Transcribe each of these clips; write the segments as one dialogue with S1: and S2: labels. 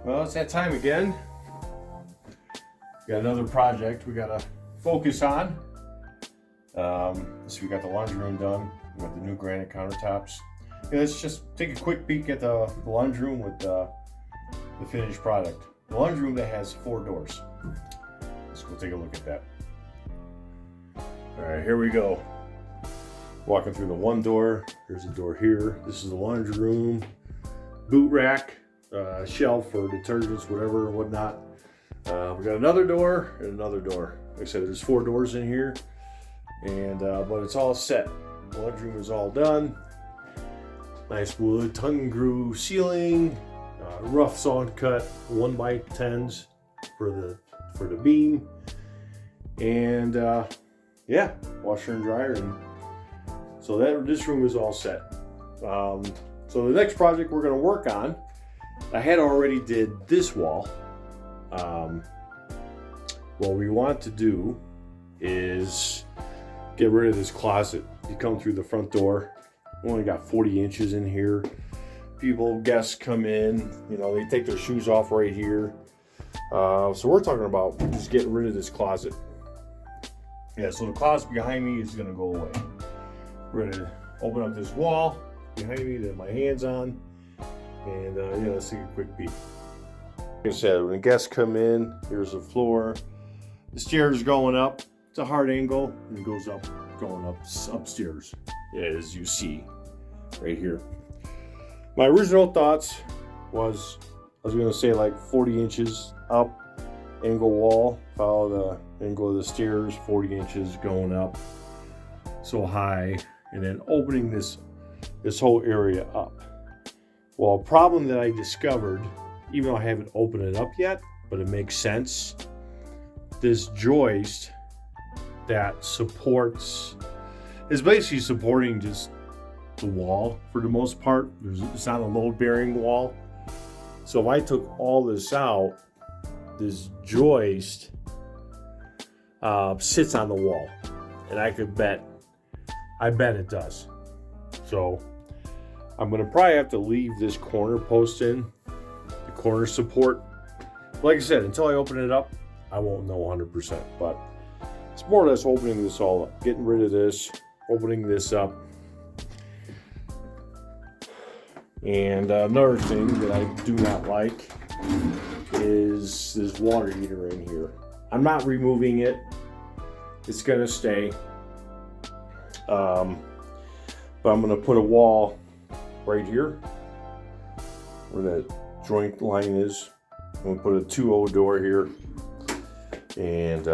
S1: Well, it's that time again. Got another project we gotta focus on. So we got the laundry room done. We got the new granite countertops. And let's just take a quick peek at the laundry room with the finished product. The laundry room that has 4 doors. Let's go take a look at that. All right, here we go. Walking through the one door. There's a door here. This is the laundry room. Boot rack, shelf for detergents, whatever, whatnot. We got another door and another door. Like I said, there's 4 doors in here, and but it's all set. The laundry room is all done. Nice wood, tongue and groove ceiling, rough sawn cut 1x10s for the beam, and yeah, washer and dryer, and so this room is all set. So the next project we're going to work on, I had already did this wall. What we want to do is get rid of this closet. You come through the front door, we only got 40 inches in here. Guests come in, they take their shoes off right here. So we're talking about just getting rid of this closet. Yeah, so the closet behind me is going to go away. We're going to open up this wall behind me that my hand's on, and yeah, let's take a quick peek. Like I said, when the guests come in, here's the floor. The stairs going up. It's a hard angle, and it goes up, going up upstairs, as you see right here. My original thoughts was I was going to say like 40 inches up, angle wall, follow the angle of the stairs, 40 inches going up so high, and then opening this whole area up. Well, a problem that I discovered, even though I haven't opened it up yet, but it makes sense, this joist that supports is basically supporting just the wall for the most part. It's not a load-bearing wall. So if I took all this out, this joist sits on the wall, and I bet it does. So I'm going to probably have to leave this corner post in, the corner support. Like I said, until I open it up, I won't know 100%, but it's more or less opening this all up, getting rid of this, opening this up. And another thing that I do not like is this water heater in here. I'm not removing it. It's going to stay. But I'm going to put a wall right here where that joint line is. I'm going to put a 2.0 door here, and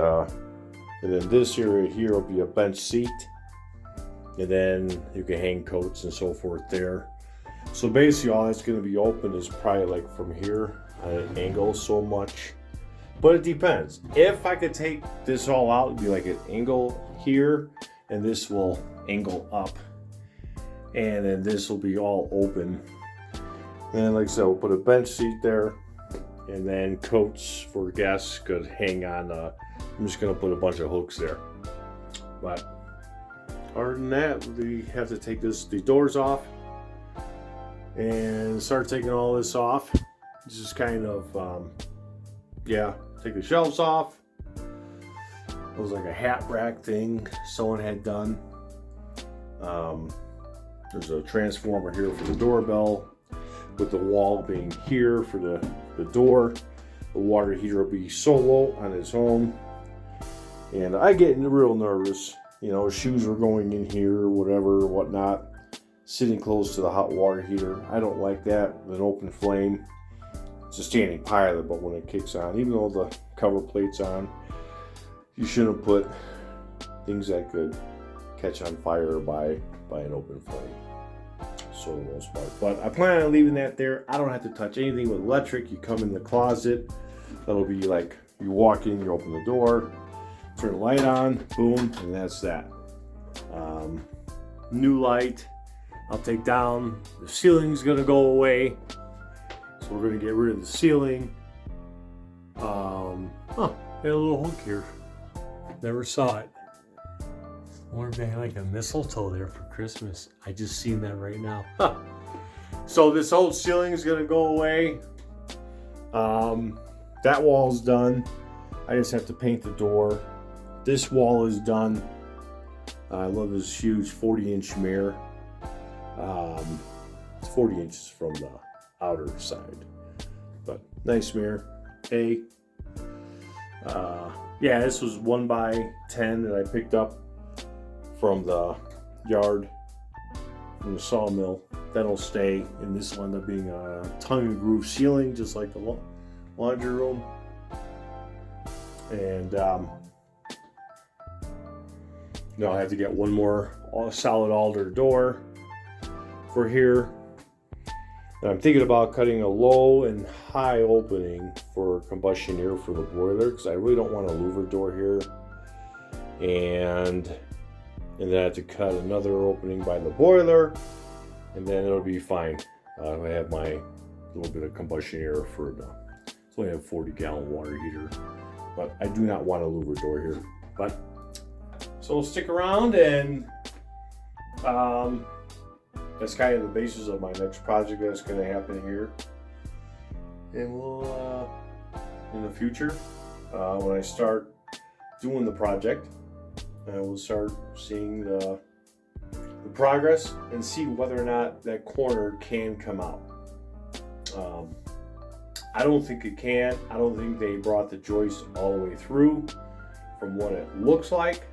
S1: then this area here will be a bench seat, and then you can hang coats and so forth there. So basically all that's going to be open is probably like from here at an angle so much, but it depends. If I could take this all out, it'd be like an angle here, and this will angle up, and then this will be all open. And like I said, we'll put a bench seat there, and then coats for guests could hang on. I'm just going to put a bunch of hooks there. But other than that, we have to take the doors off and start taking all this off. Just kind of, take the shelves off. It was like a hat rack thing someone had done. There's a transformer here for the doorbell, with the wall being here for the door. The water heater will be solo on its own. And I get real nervous. Shoes are going in here, whatever, whatnot, sitting close to the hot water heater. I don't like that with an open flame. It's a standing pilot, but when it kicks on, even though the cover plate's on, you shouldn't put things that could catch on fire by an open flame. So the most part. But I plan on leaving that there. I don't have to touch anything with electric. You come in the closet. That'll be like you walk in, you open the door, turn the light on, boom, and that's that. New light. I'll take down. The ceiling's gonna go away. So we're gonna get rid of the ceiling. Got a little hook here. Never saw it. I wonder if they had like a mistletoe there for Christmas. I just seen that right now. So this old ceiling is gonna go away. That wall's done. I just have to paint the door. This wall is done. I love this huge 40-inch mirror. It's 40 inches from the outer side, but nice mirror. Yeah, this was 1x10 that I picked up from the yard, from the sawmill. That'll stay, and this will end up being a tongue and groove ceiling, just like the laundry room. And now I have to get one more solid alder door for here. And I'm thinking about cutting a low and high opening for combustion air for the boiler, because I really don't want a louver door here. And then I have to cut another opening by the boiler, and then it'll be fine. I have my little bit of combustion air for it's only a 40-gallon water heater, but I do not want a louver door here. But so stick around, and that's kind of the basis of my next project that's going to happen here. And we'll, in the future, when I start doing the project, we'll start seeing the progress and see whether or not that corner can come out. I don't think it can. I don't think they brought the joist all the way through from what it looks like.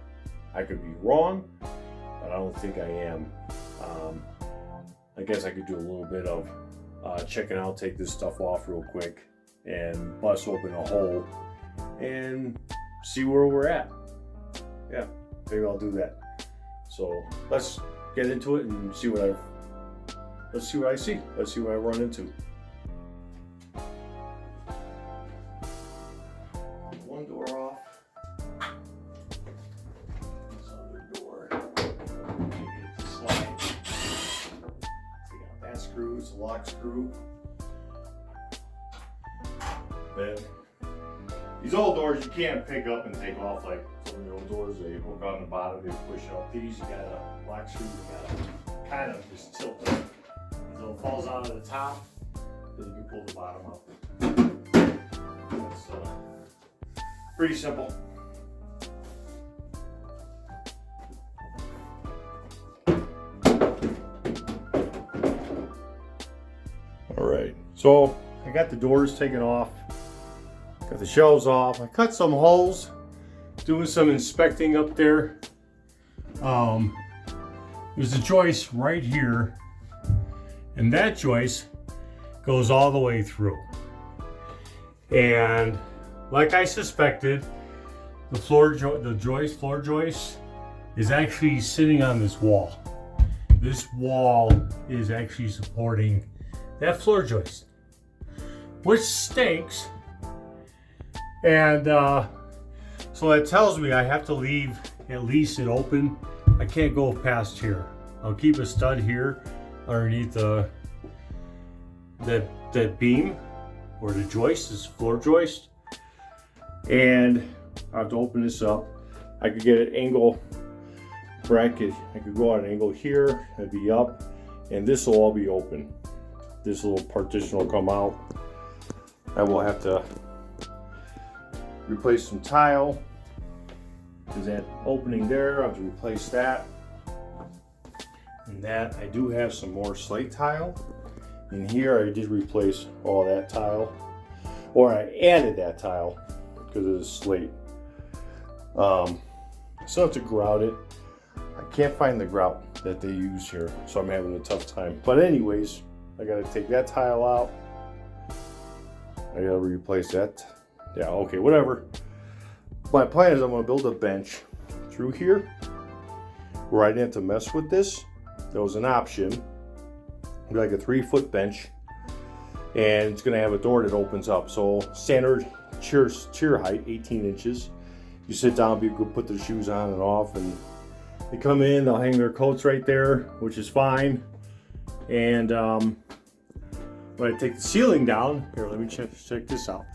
S1: I could be wrong, but I don't think I am. I guess I could do a little bit of checking out, take this stuff off real quick and bust open a hole and see where we're at. Yeah, maybe I'll do that. So let's get into it and see what I see. Let's see what I run into. One door off. This other door. Get the slide. Take out that screw. It's a lock screw. Then these old doors you can't pick up and take off like some of the old doors. They hook on the bottom, they push up. These you gotta lock screw. You gotta kind of just tilt it until it falls out of the top. Then you can pull the bottom up. That's pretty simple. All right, so I got the doors taken off, got the shelves off. I cut some holes, doing some inspecting up there. There's a joist right here, and that joist goes all the way through. And like I suspected, the floor joist is actually sitting on this wall. This wall is actually supporting that floor joist, which stinks. And so that tells me I have to leave at least it open. I can't go past here. I'll keep a stud here underneath that beam where the joist is, floor joist. And I have to open this up. I could get an angle bracket. I could go at an angle here, it'd be up, and this will all be open. This little partition will come out. I will have to replace some tile. There's that opening there, I have to replace that. And that, I do have some more slate tile. In here I did replace all that tile, or I added that tile because it is slate. I still have to grout it. I can't find the grout that they use here, so I'm having a tough time. But anyways, I gotta take that tile out. I gotta replace that. Yeah, okay, whatever. My plan is I'm gonna build a bench through here where I didn't have to mess with this. There was an option, like a 3-foot bench, and it's gonna have a door that opens up. So standard chair height, 18 inches. You sit down, people put their shoes on and off, and they come in, they'll hang their coats right there, which is fine. And when I take the ceiling down, here, let me check this out.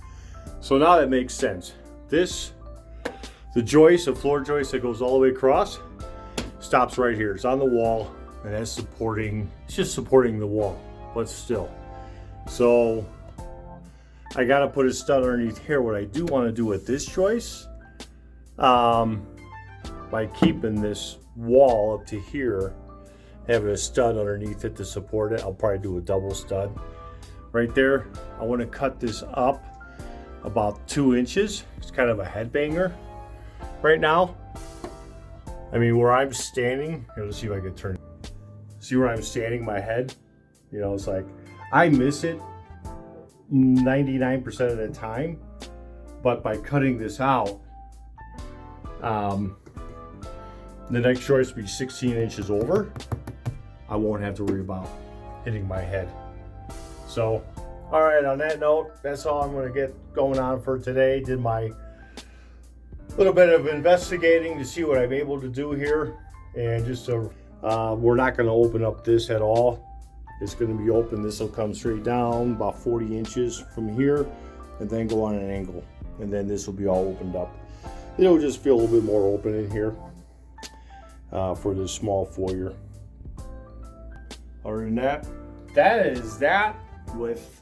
S1: So now that makes sense. The joist, the floor joist that goes all the way across, stops right here. It's on the wall, and that's supporting, it's just supporting the wall, but still. So I gotta put a stud underneath here. What I do want to do with this choice, by keeping this wall up to here, having a stud underneath it to support it, I'll probably do a double stud right there. I want to cut this up about 2 inches. It's kind of a headbanger right now. I mean, where I'm standing, here, let's see if I can turn. See where I'm standing, my head? You know, it's like, I miss it 99% of the time, but by cutting this out, the next choice will be 16 inches over. I won't have to worry about hitting my head. So, all right, on that note, that's all I'm gonna get going on for today. Did my little bit of investigating to see what I'm able to do here. And just we're not gonna open up this at all. It's going to be open. This will come straight down about 40 inches from here and then go on an angle. And then this will be all opened up. It'll just feel a little bit more open in here for this small foyer. Other than that, that is that with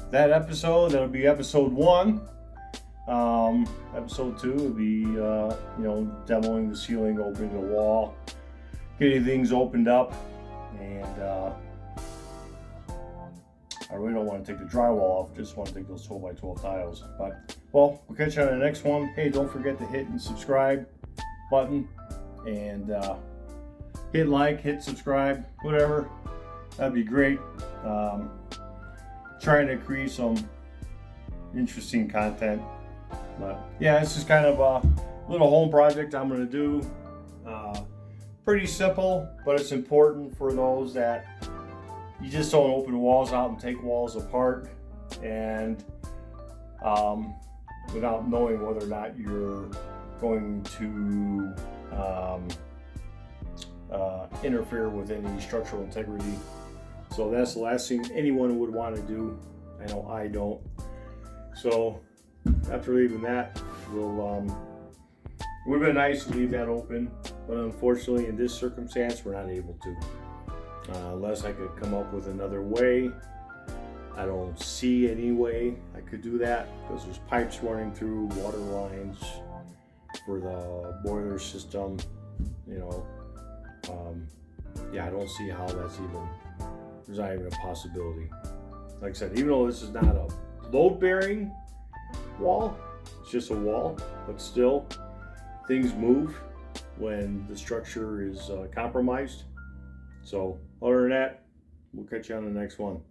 S1: that episode. That'll be episode 1. Episode 2 will be, demoing the ceiling, opening the wall, getting things opened up. And I really don't want to take the drywall off, just want to take those 12x12 tiles. But, well, we'll catch you on the next one. Hey, don't forget to hit and subscribe button and hit like, hit subscribe, whatever. That'd be great. Trying to create some interesting content. But yeah, this is kind of a little home project I'm going to do. Pretty simple, but it's important for those that you just don't open walls out and take walls apart and without knowing whether or not you're going to interfere with any structural integrity. So that's the last thing anyone would want to do. I know I don't. So after leaving that, it would have been nice to leave that open, but unfortunately in this circumstance, we're not able to. Unless I could come up with another way. I don't see any way I could do that because there's pipes running through, water lines for the boiler system, I don't see how there's not even a possibility. Like I said, even though this is not a load-bearing wall, it's just a wall, but still, things move when the structure is compromised. So other than that, we'll catch you on the next one.